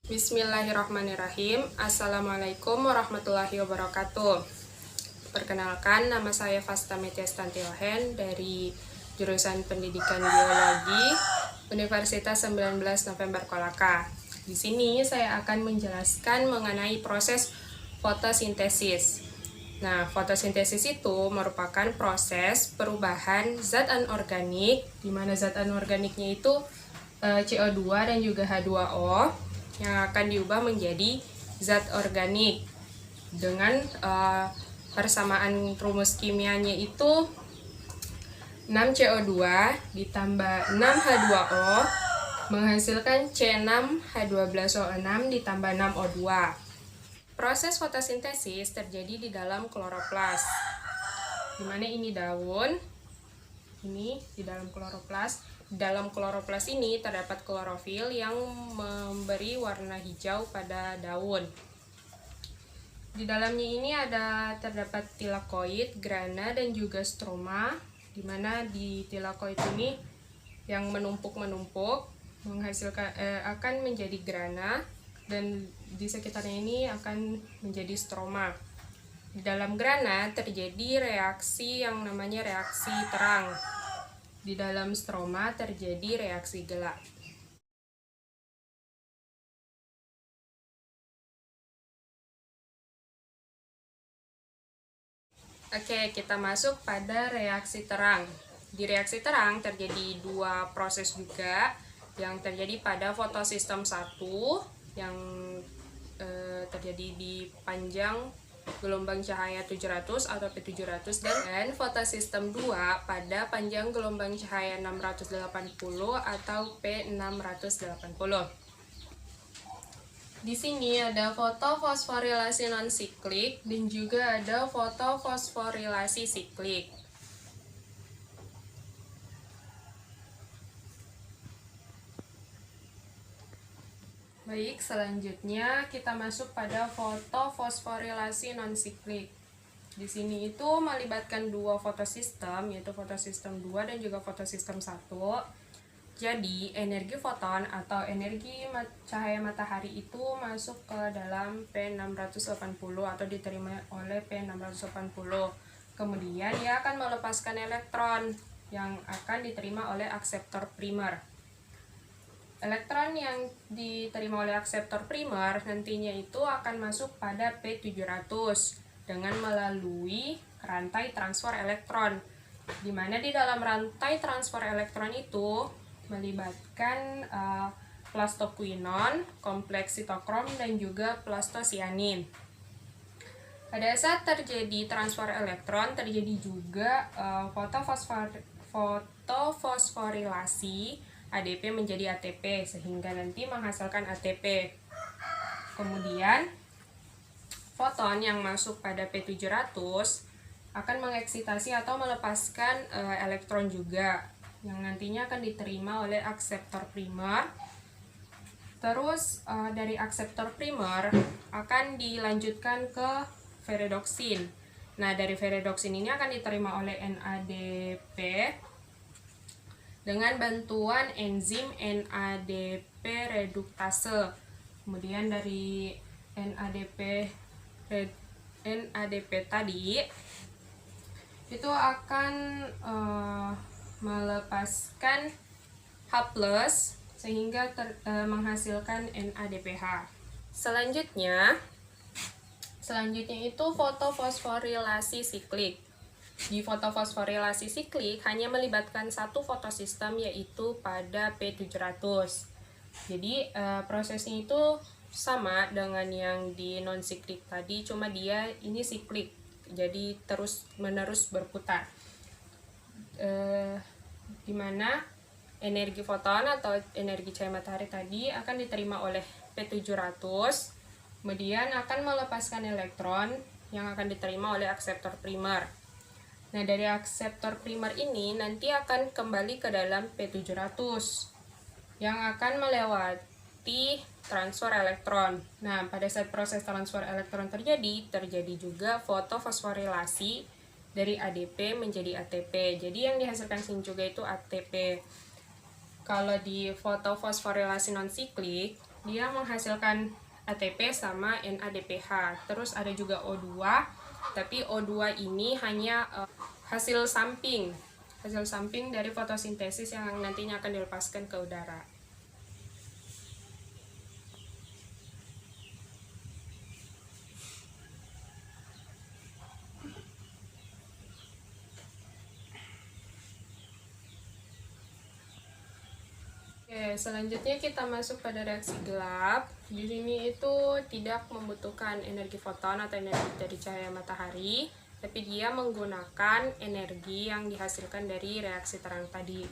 Bismillahirrahmanirrahim. Assalamualaikum warahmatullahi wabarakatuh. Perkenalkan, nama saya Fasta Metiastanti Ohen dari jurusan Pendidikan Biologi Universitas 19 November Kolaka. Di sini saya akan menjelaskan mengenai proses fotosintesis. Nah, fotosintesis itu merupakan proses perubahan zat anorganik, di mana zat anorganiknya itu CO2 dan juga H2O yang akan diubah menjadi zat organik dengan persamaan rumus kimianya itu 6CO2 ditambah 6H2O menghasilkan C6H12O6 ditambah 6O2. Proses fotosintesis terjadi di dalam kloroplas, dimana ini daun, ini di dalam kloroplas. Dalam kloroplas ini terdapat klorofil yang memberi warna hijau pada daun. Di dalamnya ini terdapat tilakoid, grana, dan juga stroma, di mana di tilakoid ini yang menumpuk menghasilkan akan menjadi grana, dan di sekitarnya ini akan menjadi stroma. Di dalam grana terjadi reaksi yang namanya reaksi terang. Di dalam stroma terjadi reaksi gelap. Oke, kita masuk pada reaksi terang. Di reaksi terang terjadi dua proses juga yang terjadi pada fotosistem 1 yang terjadi di panjang gelombang cahaya 700 atau P700 dan fotosistem 2 pada panjang gelombang cahaya 680 atau P680. Di sini ada fotofosforilasi non-siklik dan juga ada fotofosforilasi siklik. Baik, selanjutnya kita masuk pada fotofosforilasi non-siklik. Di sini itu melibatkan dua fotosistem, yaitu fotosistem 2 dan juga fotosistem 1. Jadi, energi foton atau energi cahaya matahari itu masuk ke dalam P680 atau diterima oleh P680. Kemudian ia akan melepaskan elektron yang akan diterima oleh akseptor primer. Elektron yang diterima oleh akseptor primer nantinya itu akan masuk pada P700 dengan melalui rantai transfer elektron, di mana di dalam rantai transfer elektron itu melibatkan plastoquinon, kompleks sitokrom, dan juga plastosianin. Pada saat terjadi transfer elektron, terjadi juga fotofosforilasi ADP menjadi ATP sehingga nanti menghasilkan ATP. Kemudian foton yang masuk pada P700 akan mengeksitasi atau melepaskan elektron juga yang nantinya akan diterima oleh akseptor primer. Terus dari akseptor primer akan dilanjutkan ke ferredoksin. Nah, dari ferredoksin ini akan diterima oleh NADP dengan bantuan enzim NADP reduktase. Kemudian dari NADP tadi itu akan melepaskan H+ sehingga menghasilkan NADPH. Selanjutnya itu fotofosforilasi siklik. Di fotofosforilasi siklik hanya melibatkan satu fotosistem, yaitu pada P700. Jadi prosesnya itu sama dengan yang di non-siklik tadi, cuma dia ini siklik, jadi terus-menerus berputar. Dimana energi foton atau energi cahaya matahari tadi akan diterima oleh P700, kemudian akan melepaskan elektron yang akan diterima oleh akseptor primer. Nah, dari akseptor primer ini nanti akan kembali ke dalam P700 yang akan melewati transfer elektron. Nah, pada saat proses transfer elektron terjadi juga fotofosforilasi dari ADP menjadi ATP. Jadi yang dihasilkan sini juga itu ATP. Kalau di fotofosforilasi non-siklik, dia menghasilkan ATP sama NADPH. Terus ada juga O2, tapi O2 ini hanya hasil samping dari fotosintesis yang nantinya akan dilepaskan ke udara. Oke, selanjutnya kita masuk pada reaksi gelap. Di sini itu tidak membutuhkan energi foton atau energi dari cahaya matahari, tapi dia menggunakan energi yang dihasilkan dari reaksi terang tadi.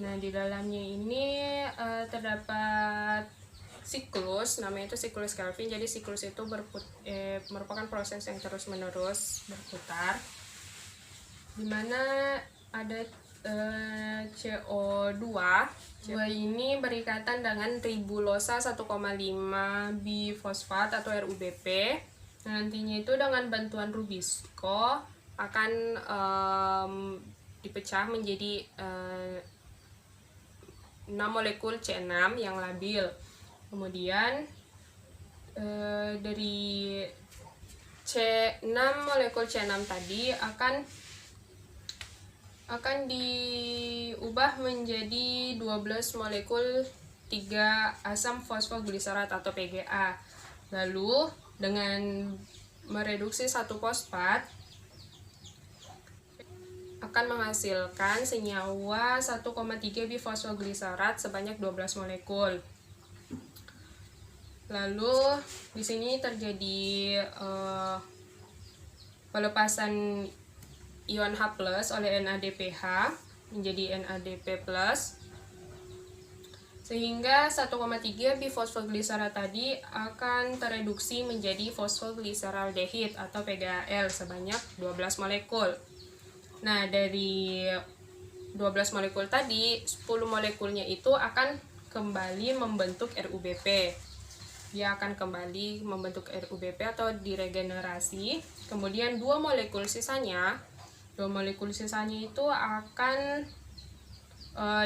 Nah, di dalamnya ini terdapat siklus, namanya itu siklus Kelvin. Jadi siklus itu merupakan proses yang terus-menerus berputar, dimana ada CO2 ini berikatan dengan ribulosa 1,5 bifosfat atau RUBP. Nantinya itu dengan bantuan Rubisco akan dipecah menjadi 6 molekul C6 yang labil. Kemudian dari C6 molekul C6 tadi akan diubah menjadi 12 molekul 3 asam fosfogliserat atau PGA. Lalu dengan mereduksi satu fosfat akan menghasilkan senyawa 1,3 bifosfogliserat sebanyak 12 molekul. Lalu di sini terjadi pelepasan ion H+ oleh NADPH menjadi NADP+, sehingga 1,3 bifosfogliserat tadi akan tereduksi menjadi fosfogliseraldehid atau PGAL sebanyak 12 molekul. Nah, dari 12 molekul tadi, 10 molekulnya itu akan kembali membentuk RUBP. Dia akan kembali membentuk RUBP atau diregenerasi. Kemudian 2 molekul sisanya itu akan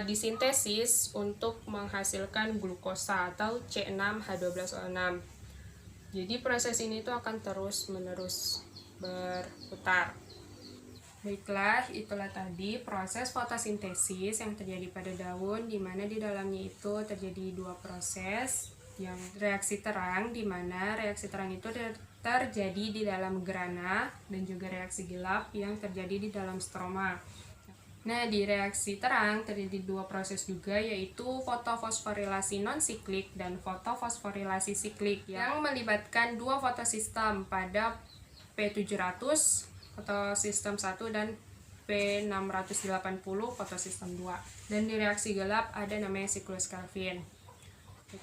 disintesis untuk menghasilkan glukosa atau C6H12O6. Jadi proses ini tuh akan terus-menerus berputar. Baiklah, itulah tadi proses fotosintesis yang terjadi pada daun, di mana di dalamnya itu terjadi dua proses, yang reaksi terang, di mana reaksi terang itu terjadi di dalam grana, dan juga reaksi gelap yang terjadi di dalam stroma. Nah, di reaksi terang terjadi dua proses juga, yaitu fotofosforilasi non-siklik dan fotofosforilasi siklik yang melibatkan dua fotosistem pada P700 fotosistem 1 dan P680 fotosistem 2. Dan di reaksi gelap ada namanya siklus Kelvin.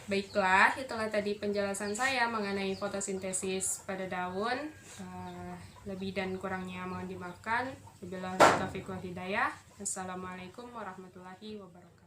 Baiklah, itulah tadi penjelasan saya mengenai fotosintesis pada daun. Lebih dan kurangnya mohon dimaafkan. Wabillahi taufiq wal hidayah. Assalamualaikum warahmatullahi wabarakatuh.